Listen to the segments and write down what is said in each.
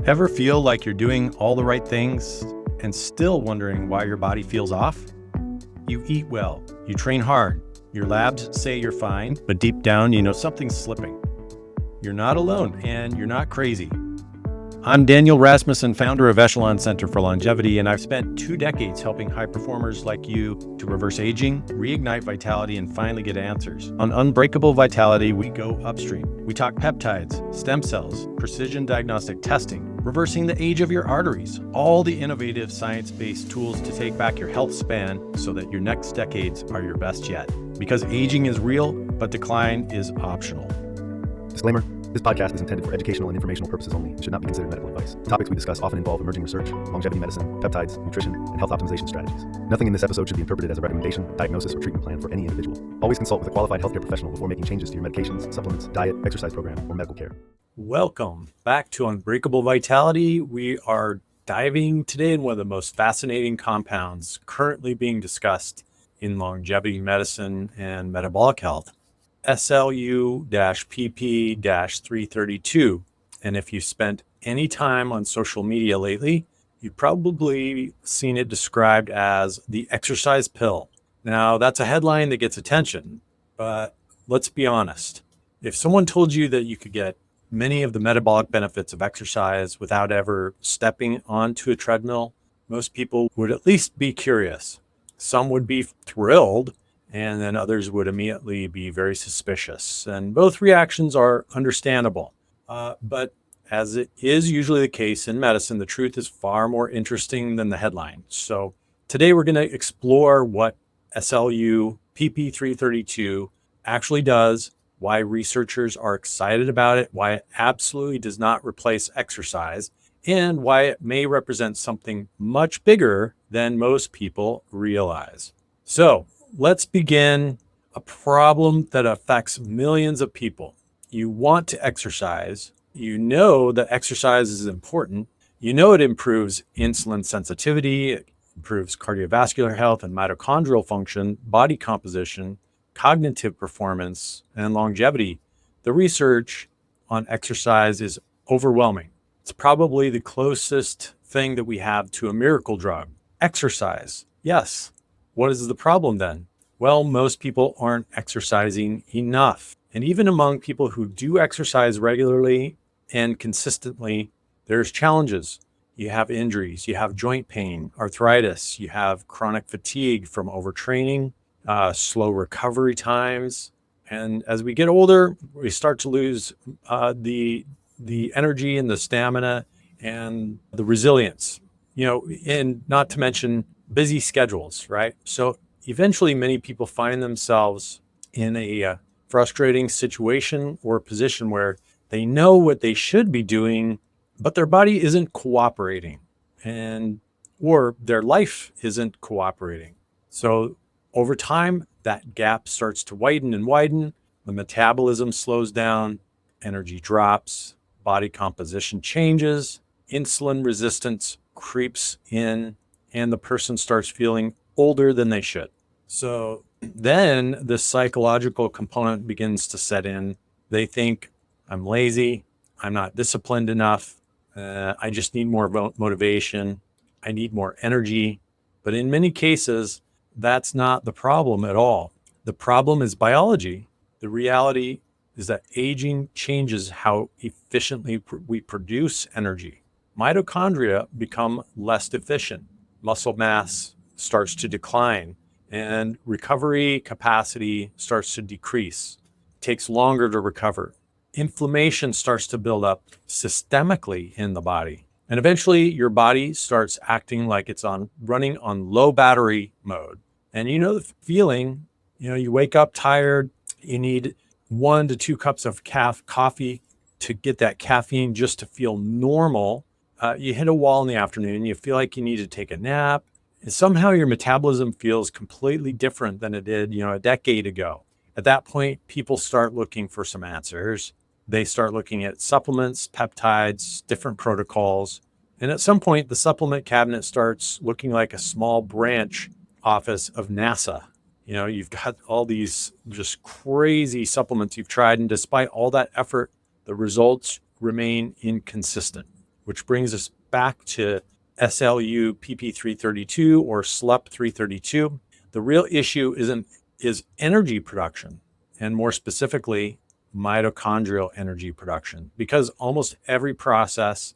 Ever feel like you're doing all the right things and still wondering why your body feels off? You eat well, you train hard, your labs say you're fine, but deep down you know something's slipping. You're not alone and you're not crazy. I'm Daniel Rasmussen, founder of Echelon Center for Longevity, and I've spent 2 decades helping high performers like you to reverse aging, reignite vitality, and finally get answers. On Unbreakable Vitality, we go upstream. We talk peptides, stem cells, precision diagnostic testing, reversing the age of your arteries, all the innovative science-based tools to take back your health span so that your next decades are your best yet. Because aging is real, but decline is optional. Disclaimer. This podcast is intended for educational and informational purposes only and should not be considered medical advice. The topics we discuss often involve emerging research, longevity medicine, peptides, nutrition, and health optimization strategies. Nothing in this episode should be interpreted as a recommendation, diagnosis, or treatment plan for any individual. Always consult with a qualified healthcare professional before making changes to your medications, supplements, diet, exercise program, or medical care. Welcome back to Unbreakable Vitality. We are diving today in one of the most fascinating compounds currently being discussed in longevity medicine and metabolic health. SLU-PP-332. And if you spent any time on social media lately, you've probably seen it described as the exercise pill. Now, that's a headline that gets attention, but let's be honest. If someone told you that you could get many of the metabolic benefits of exercise without ever stepping onto a treadmill, most people would at least be curious. Some would be thrilled, and then others would immediately be very suspicious. And both reactions are understandable. But as it is usually the case in medicine, the truth is far more interesting than the headline. So today we're going to explore what SLU-PP-332 actually does, why researchers are excited about it, why it absolutely does not replace exercise, and why it may represent something much bigger than most people realize. So let's begin a problem that affects millions of people. You want to exercise. You know that exercise is important. You know it improves insulin sensitivity, it improves cardiovascular health and mitochondrial function, body composition, cognitive performance, and longevity. The research on exercise is overwhelming. It's probably the closest thing that we have to a miracle drug. Exercise. Yes. What is the problem then? Well, most people aren't exercising enough. And even among people who do exercise regularly and consistently, there's challenges. You have injuries, you have joint pain, arthritis, you have chronic fatigue from overtraining, slow recovery times. And as we get older, we start to lose the energy and the stamina and the resilience, and not to mention busy schedules, right? So eventually many people find themselves in a frustrating situation or position where they know what they should be doing, but their body isn't cooperating or their life isn't cooperating. So over time, that gap starts to widen and widen. The metabolism slows down, energy drops, body composition changes, insulin resistance creeps in, and the person starts feeling older than they should. So then the psychological component begins to set in. They think, I'm lazy, I'm not disciplined enough, I just need more motivation, I need more energy. But in many cases, that's not the problem at all. The problem is biology. The reality is that aging changes how efficiently we produce energy. Mitochondria become less efficient. Muscle mass starts to decline, and recovery capacity starts to decrease. It takes longer to recover. Inflammation starts to build up systemically in the body. And eventually your body starts acting like it's running on low battery mode. And you know the feeling, you wake up tired, you need 1 to 2 cups of coffee to get that caffeine just to feel normal. You hit a wall in the afternoon, you feel like you need to take a nap, and somehow your metabolism feels completely different than it did, a decade ago. At that point, people start looking for some answers. They start looking at supplements, peptides, different protocols. And at some point, the supplement cabinet starts looking like a small branch office of NASA. You've got all these just crazy supplements you've tried, and despite all that effort, the results remain inconsistent. which brings us back to SLU-PP-332 or SLUP-332. The real issue is energy production, and more specifically, mitochondrial energy production, because almost every process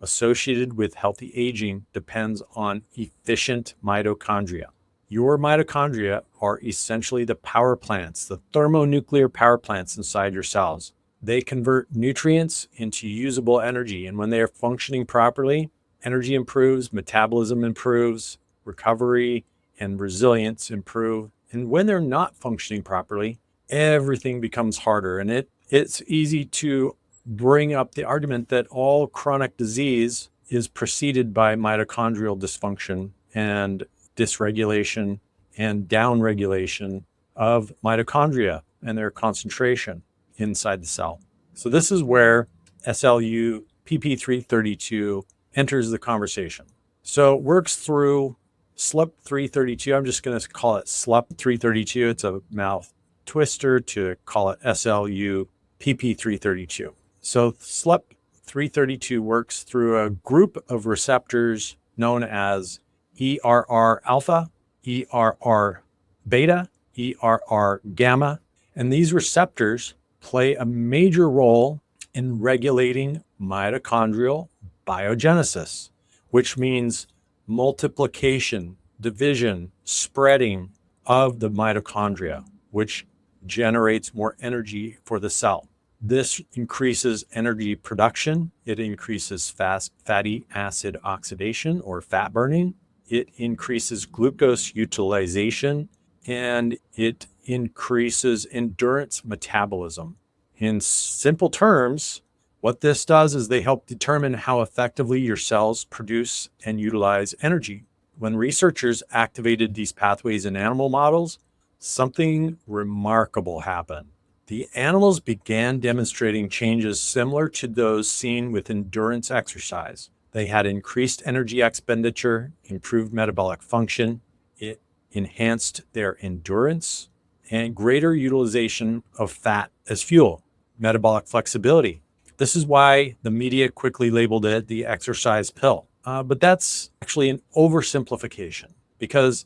associated with healthy aging depends on efficient mitochondria. Your mitochondria are essentially the power plants, the thermonuclear power plants inside your cells. They convert nutrients into usable energy, and when they are functioning properly, energy improves, metabolism improves, recovery and resilience improve. And when they're not functioning properly, everything becomes harder. And it's easy to bring up the argument that all chronic disease is preceded by mitochondrial dysfunction and dysregulation and downregulation of mitochondria and their concentration inside the cell. So this is where SLU-PP-332 enters the conversation. So it works through SLUP-332. I'm just going to call it SLUP-332. It's a mouth twister to call it SLU-PP-332. So SLUP-332 works through a group of receptors known as ERR alpha, ERR beta, ERR gamma, and these receptors play a major role in regulating mitochondrial biogenesis, which means multiplication, division, spreading of the mitochondria, which generates more energy for the cell. This increases energy production. It increases fatty acid oxidation or fat burning. It increases glucose utilization, and it increases endurance metabolism. In simple terms, what this does is they help determine how effectively your cells produce and utilize energy. When researchers activated these pathways in animal models, something remarkable happened. The animals began demonstrating changes similar to those seen with endurance exercise. They had increased energy expenditure, improved metabolic function, it enhanced their endurance, and greater utilization of fat as fuel, metabolic flexibility. This is why the media quickly labeled it the exercise pill. But that's actually an oversimplification, because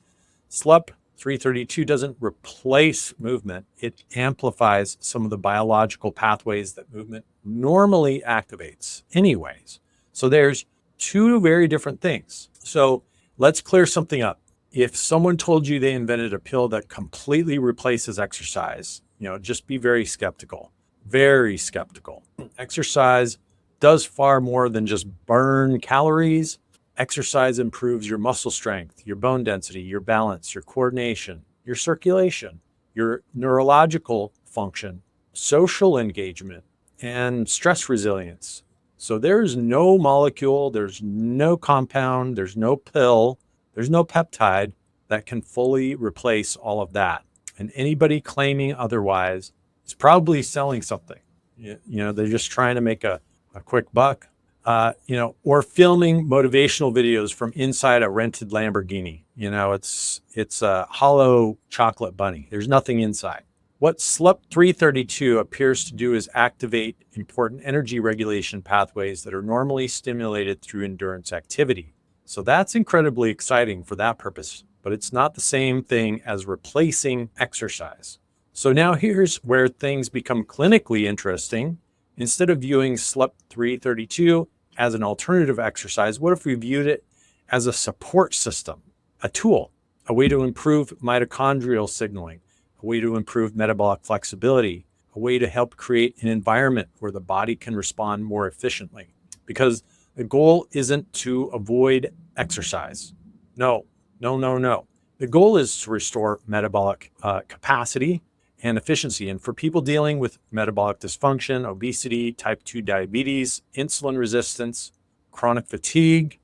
SLUP-332 doesn't replace movement. It amplifies some of the biological pathways that movement normally activates anyways. So there's two very different things. So let's clear something up. If someone told you they invented a pill that completely replaces exercise, just be very skeptical. Very skeptical. Exercise does far more than just burn calories. Exercise improves your muscle strength, your bone density, your balance, your coordination, your circulation, your neurological function, social engagement, and stress resilience. So there's no molecule, there's no compound, there's no pill, there's no peptide that can fully replace all of that. And anybody claiming otherwise is probably selling something. They're just trying to make a quick buck, or filming motivational videos from inside a rented Lamborghini. It's a hollow chocolate bunny. There's nothing inside. What SLUP-332 appears to do is activate important energy regulation pathways that are normally stimulated through endurance activity. So that's incredibly exciting for that purpose, but it's not the same thing as replacing exercise. So now here's where things become clinically interesting. Instead of viewing SLUP-332 as an alternative exercise, what if we viewed it as a support system, a tool, a way to improve mitochondrial signaling, a way to improve metabolic flexibility, a way to help create an environment where the body can respond more efficiently? Because the goal isn't to avoid exercise. No. The goal is to restore metabolic capacity and efficiency. And for people dealing with metabolic dysfunction, obesity, type 2 diabetes, insulin resistance, chronic fatigue,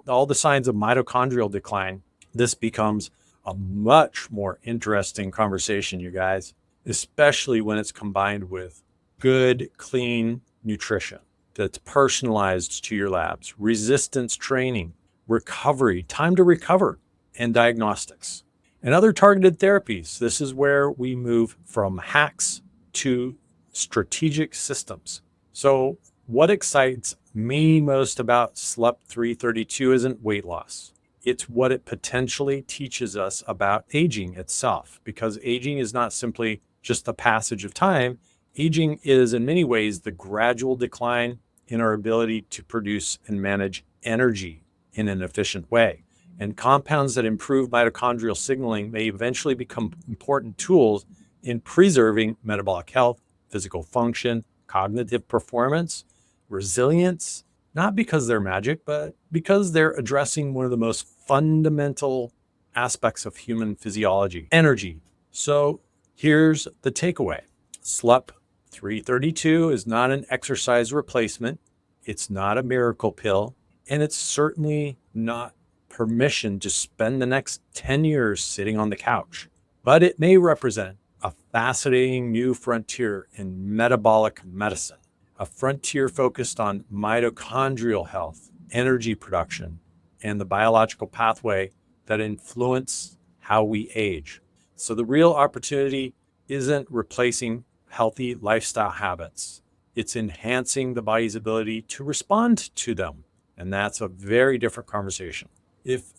all the signs of mitochondrial decline, this becomes a much more interesting conversation, you guys, especially when it's combined with good, clean nutrition that's personalized to your labs, resistance training, recovery, time to recover, and diagnostics. And other targeted therapies. This is where we move from hacks to strategic systems. So what excites me most about SLU-PP-332 isn't weight loss. It's what it potentially teaches us about aging itself, because aging is not simply just the passage of time. Aging is in many ways the gradual decline in our ability to produce and manage energy in an efficient way. And compounds that improve mitochondrial signaling may eventually become important tools in preserving metabolic health, physical function, cognitive performance, resilience, not because they're magic, but because they're addressing one of the most fundamental aspects of human physiology, energy. So here's the takeaway. SLU-PP-332 is not an exercise replacement. It's not a miracle pill. And it's certainly not permission to spend the next 10 years sitting on the couch. But it may represent a fascinating new frontier in metabolic medicine, a frontier focused on mitochondrial health, energy production, and the biological pathway that influence how we age. So the real opportunity isn't replacing healthy lifestyle habits. It's enhancing the body's ability to respond to them. And that's a very different conversation. If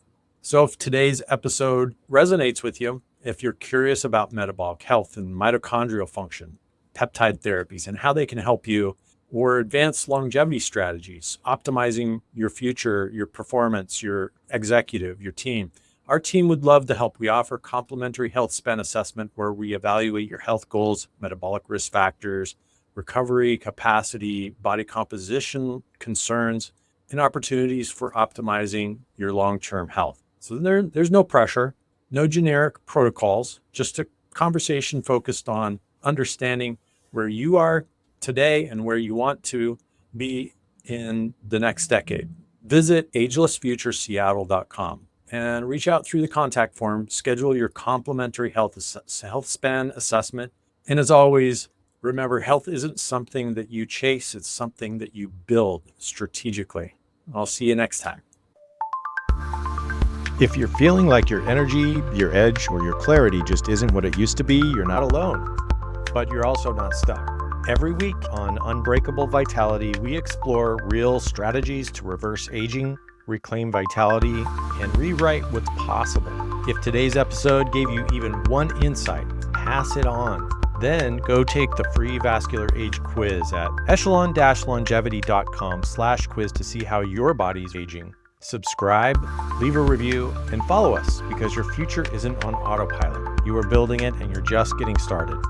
today's episode resonates with you, if you're curious about metabolic health and mitochondrial function, peptide therapies, and how they can help you, or advanced longevity strategies, optimizing your future, your performance, your executive, your team, our team would love to help. We offer complimentary Healthspan assessment where we evaluate your health goals, metabolic risk factors, recovery capacity, body composition concerns, and opportunities for optimizing your long-term health. So there's no pressure, no generic protocols, just a conversation focused on understanding where you are today and where you want to be in the next decade. Visit agelessfutureseattle.com and reach out through the contact form, schedule your complimentary Healthspan assessment. And as always, remember, health isn't something that you chase, it's something that you build strategically. I'll see you next time. If you're feeling like your energy, your edge, or your clarity just isn't what it used to be, you're not alone. But you're also not stuck. Every week on Unbreakable Vitality, we explore real strategies to reverse aging, reclaim vitality, and rewrite what's possible. If today's episode gave you even one insight, pass it on. Then go take the free vascular age quiz at echelon-longevity.com/quiz to see how your body's aging. Subscribe, leave a review, and follow us because your future isn't on autopilot. You are building it and you're just getting started.